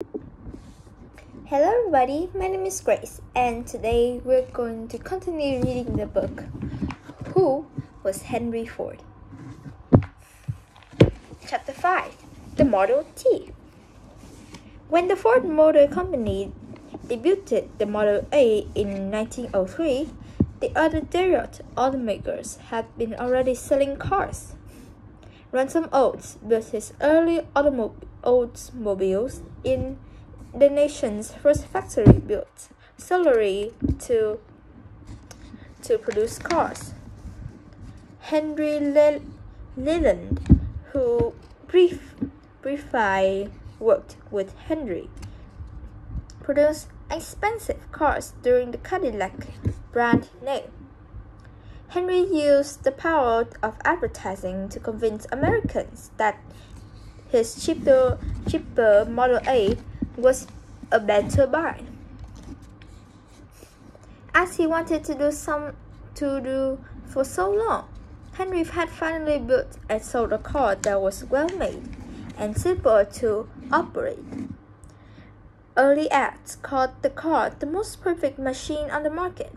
Hello everybody, my name is Grace and today we're going to continue reading the book Who Was Henry Ford? Chapter 5 The Model T. When the Ford Motor Company debuted the Model A in 1903, the other derived automakers had been already selling cars. Ransom Oates built his early automobiles in the nation's first factory-built solely to produce cars. Henry Leland, who briefly worked with Henry, produced expensive cars during the Cadillac brand name. Henry used the power of advertising to convince Americans that his cheaper Model A was a better buy. As he wanted to do for so long, Henry had finally built and sold a car that was well made and simple to operate. Early ads called the car the most perfect machine on the market.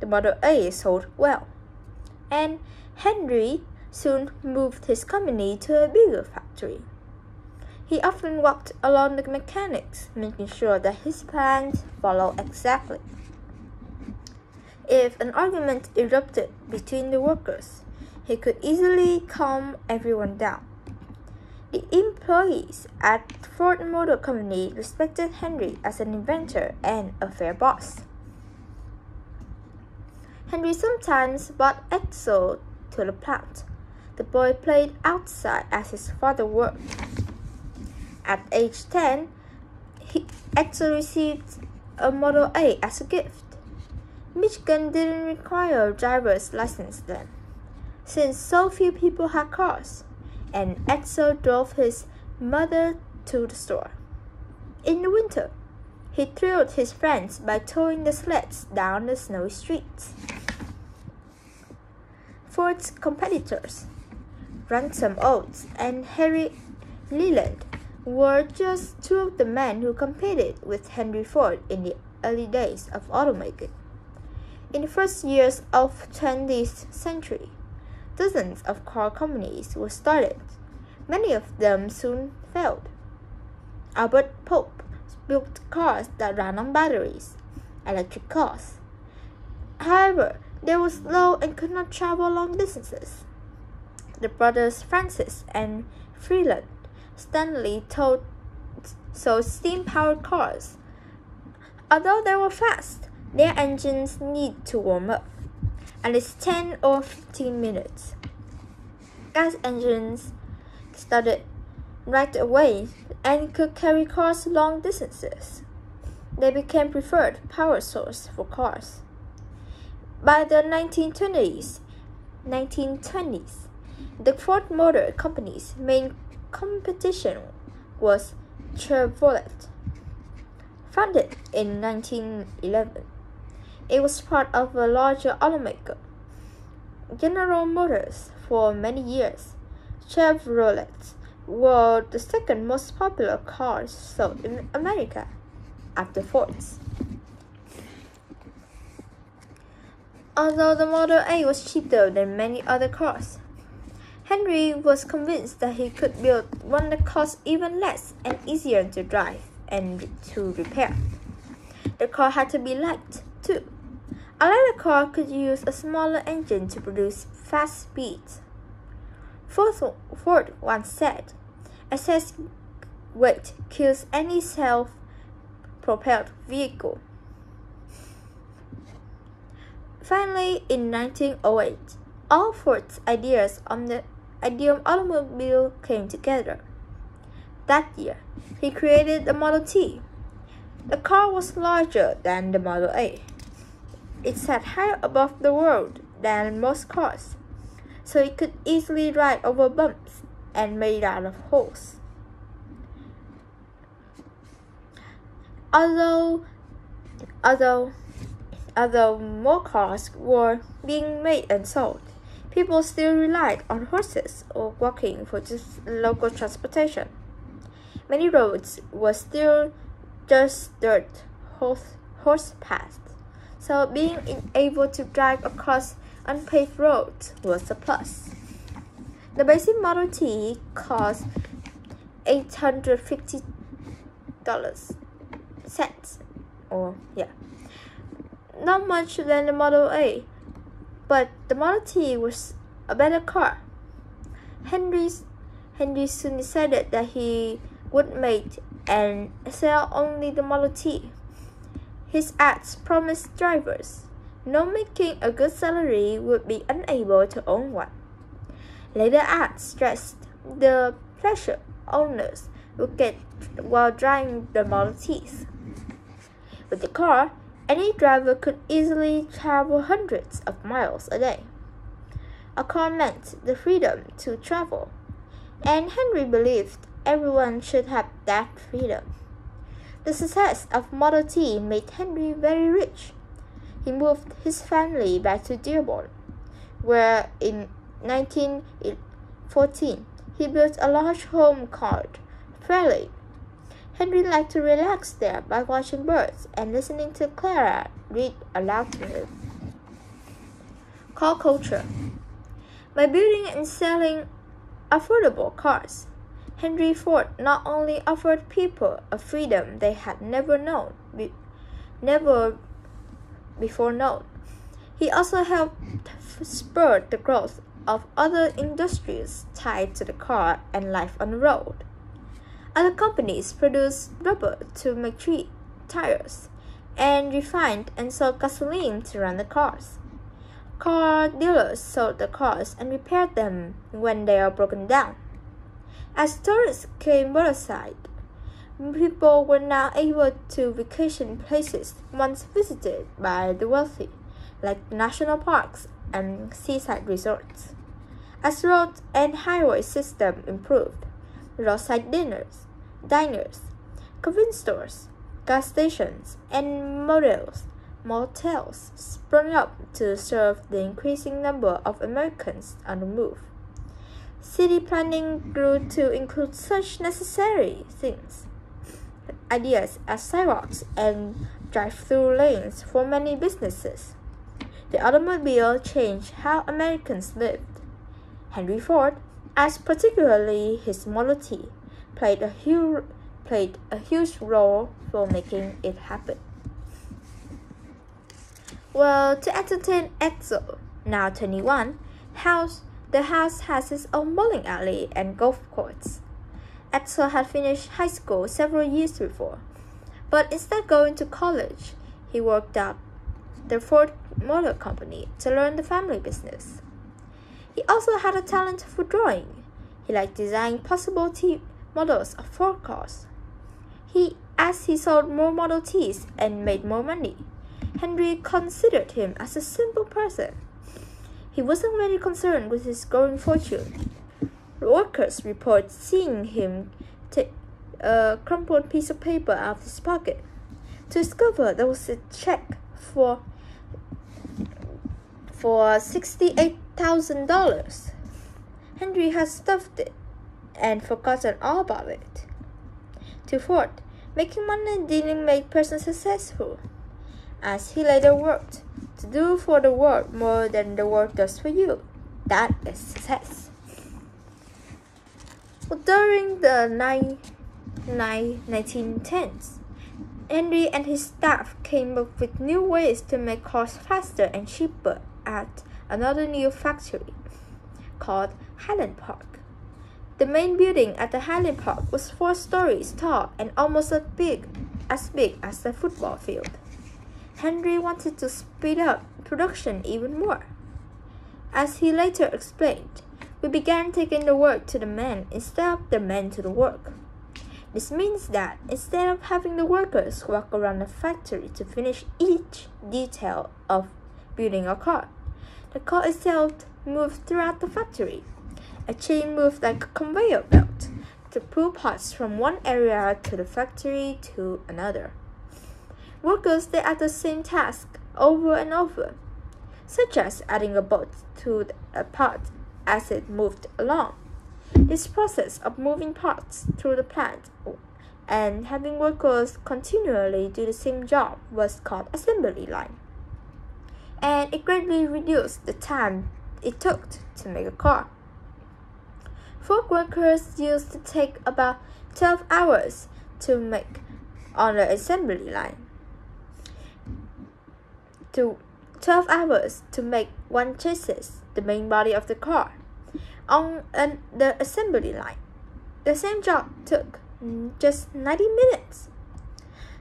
The Model A sold well, and Henry soon moved his company to a bigger factory. He often walked along the mechanics, making sure that his plans followed exactly. If an argument erupted between the workers, he could easily calm everyone down. The employees at Ford Motor Company respected Henry as an inventor and a fair boss. Henry sometimes brought Edsel to the plant. The boy played outside as his father worked. At age 10, Edsel received a Model A as a gift. Michigan didn't require a driver's license then, since so few people had cars, and Edsel drove his mother to the store. In the winter, he thrilled his friends by towing the sleds down the snowy streets. Ford's competitors, Ransom Oates and Henry Leland, were just two of the men who competed with Henry Ford in the early days of automaking. In the first years of the 20th century, dozens of car companies were started. Many of them soon failed. Albert Pope built cars that ran on batteries, electric cars. However, they were slow and could not travel long distances. The brothers Francis and Freeland Stanley sold steam-powered cars. Although they were fast, their engines need to warm up at least 10 or 15 minutes. Gas engines started right away and could carry cars long distances. They became preferred power source for cars. By the 1920s, the Ford Motor Company's main competition was Chevrolet. Founded in 1911, it was part of a larger automaker, General Motors. For many years, Chevrolets were the second most popular cars sold in America, after Ford's. Although the Model A was cheaper than many other cars, Henry was convinced that he could build one that cost even less and easier to drive and to repair. The car had to be light, too. A lighter car could use a smaller engine to produce fast speeds. Ford once said, "Excess weight kills any self-propelled vehicle." Finally, in 1908, all Ford's ideas on the ideal automobile came together. That year, he created the Model T. The car was larger than the Model A. It sat higher above the road than most cars, so it could easily ride over bumps and made out of holes. Although more cars were being made and sold, people still relied on horses or walking for just local transportation. Many roads were still just dirt horse paths, so being able to drive across unpaved roads was a plus. The basic Model T cost $850, not much than the Model A, but the Model T was a better car. Henry soon decided that he would make and sell only the Model T. His ads promised drivers, not making a good salary, would be unable to own one. Later ads stressed the pleasure owners would get while driving the Model Ts. With the car, any driver could easily travel hundreds of miles a day. A car meant the freedom to travel, and Henry believed everyone should have that freedom. The success of Model T made Henry very rich. He moved his family back to Dearborn, where in 1914 he built a large home called Fairlane. Henry liked to relax there by watching birds and listening to Clara read aloud to him. Car culture. By building and selling affordable cars, Henry Ford not only offered people a freedom they had never before known, he also helped spur the growth of other industries tied to the car and life on the road. Other companies produced rubber to make tires, and refined and sold gasoline to run the cars. Car dealers sold the cars and repaired them when they are broken down. As tourists came waterside, people were now able to vacation places once visited by the wealthy, like national parks and seaside resorts. As road and highway system improved, roadside diners, convenience stores, gas stations, and motels sprung up to serve the increasing number of Americans on the move. City planning grew to include such necessary ideas as sidewalks and drive-through lanes for many businesses. The automobile changed how Americans lived. Henry Ford, as particularly his Model T, played a huge role for making it happen. Well, to entertain Edsel, now 21, the house has its own bowling alley and golf course. Edsel had finished high school several years before, but instead of going to college, he worked at the Ford Motor Company to learn the family business. He also had a talent for drawing. He liked designing possible models of Ford cars. As he sold more Model Ts and made more money, Henry considered him as a simple person. He wasn't very concerned with his growing fortune. Workers report seeing him take a crumpled piece of paper out of his pocket to discover there was a check for $68,000. Henry had stuffed it and forgotten all about it. To Ford, making money didn't make a person successful. As he later worked, to do for the world more than the world does for you, that is success. During the 1910s, Henry and his staff came up with new ways to make cars faster and cheaper at another new factory called Highland Park. The main building at the Highland Park was 4 stories tall and almost as big as the football field. Henry wanted to speed up production even more. As he later explained, we began taking the work to the men instead of the men to the work. This means that instead of having the workers walk around the factory to finish each detail of building a car, the car itself moved throughout the factory. A chain moved like a conveyor belt to pull parts from one area to the factory to another. Workers did the same task over and over, such as adding a bolt to a part as it moved along. This process of moving parts through the plant and having workers continually do the same job was called assembly line. And it greatly reduced the time it took to make a car. Ford workers used to take about 12 hours to make on the assembly line. 12 hours to make one chassis, the main body of the car, on the assembly line. The same job took just 90 minutes.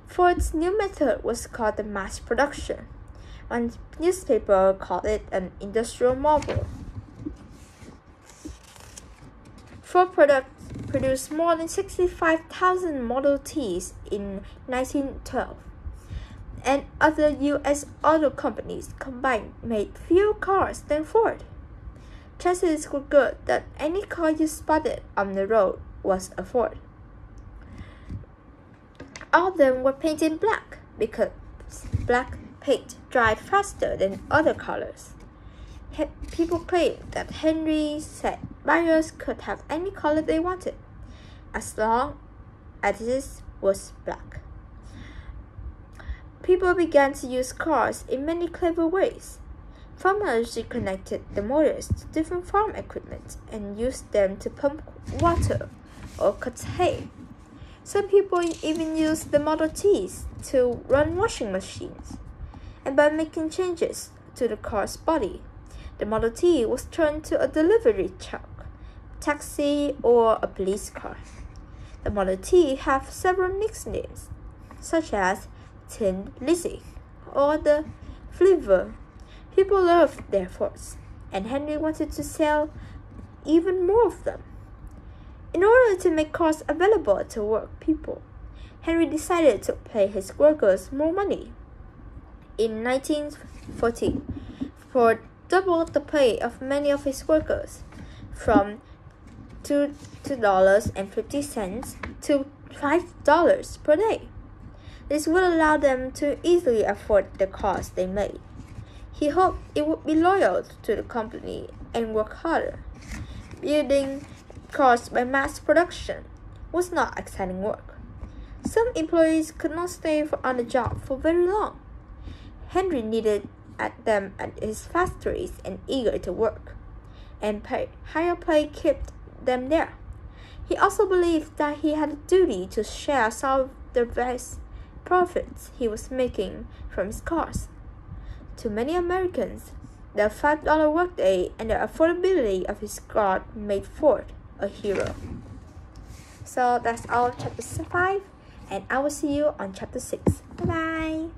Ford's new method was called the mass production. One newspaper called it an industrial marvel. Ford produced more than 65,000 Model Ts in 1912, and other U.S. auto companies combined made fewer cars than Ford. Chances were good that any car you spotted on the road was a Ford. All of them were painted black because black paint dried faster than other colors. People claimed that Henry said buyers could have any color they wanted, as long as it was black. People began to use cars in many clever ways. Farmers reconnected the motors to different farm equipment and used them to pump water or cut hay. Some people even used the Model Ts to run washing machines. And by making changes to the car's body, the Model T was turned to a delivery truck, taxi, or a police car. The Model T have several nicknames, such as Tin Lizzie or the Flivver. People loved their Fords, and Henry wanted to sell even more of them. In order to make cars available to work people, Henry decided to pay his workers more money. In 1914, Ford doubled the pay of many of his workers, from $2.50 to $5 per day. This would allow them to easily afford the cars they made. He hoped it would be loyal to the company and work harder. Building cars by mass production was not exciting work. Some employees could not stay on the job for very long. Henry needed them at his factories and eager to work, and higher pay kept them there. He also believed that he had a duty to share some of the vast profits he was making from his cars. To many Americans, the $5 workday and the affordability of his car made Ford a hero. So that's all chapter 5, and I will see you on chapter 6. Bye bye.